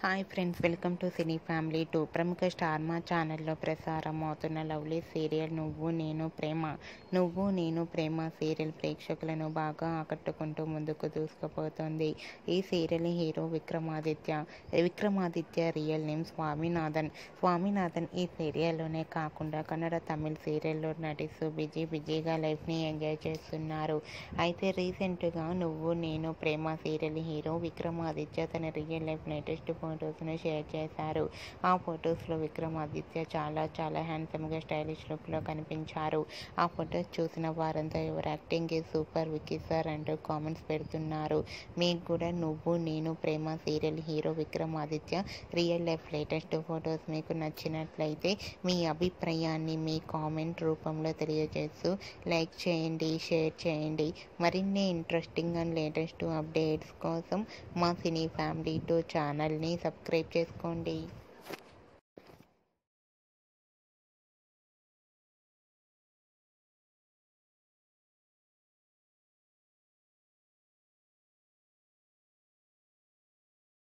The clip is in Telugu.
Hi friends, welcome to cine family 2. ప్రముఖ స్టార్ మా ఛానల్లో ప్రసారం అవుతున్న లవ్లీ సీరియల్ నువ్వు నేను ప్రేమ సీరియల్ ప్రేక్షకులను బాగా ఆకట్టుకుంటూ ముందుకు దూసుకుపోతుంది. ఈ serial hero Vikramaditya real name Swaminathan ఈ సీరియల్లోనే కాకుండా కన్నడ, తమిళ్ సీరియల్లో నటిస్తూ బిజీగా లైఫ్ని ఎంజాయ్ చేస్తున్నారు. అయితే రీసెంట్గా నువ్వు నేను ప్రేమ సీరియల్ హీరో విక్రమాదిత్య తన రియల్ లైఫ్ లేటెస్ట్ ఫొటోస్ను షేర్ చేశారు. ఆ ఫొటోస్లో విక్రమాదిత్య చాలా హ్యాండ్సమ్గా స్టైలిష్ లుక్లో కనిపించారు. ఆ ఫొటోస్ చూసిన వారంతా ఎవరు acting is super Vicky sir అంటూ కామెంట్స్ పెడుతున్నారు. మీకు కూడా Nuvvu Nenu Prema serial hero Vikramaditya real life latest photos మీకు నచ్చినట్లయితే మీ అభిప్రాయాన్ని మీ కామెంట్ రూపంలో తెలియజేస్తూ లైక్ చేయండి, షేర్ చేయండి. మరిన్ని ఇంట్రెస్టింగ్ అండ్ లేటెస్ట్ అప్డేట్స్ కోసం మా సినీ ఫ్యామిలీ 2 ఛానల్ని సబ్స్క్రైబ్ చేసుకోండి.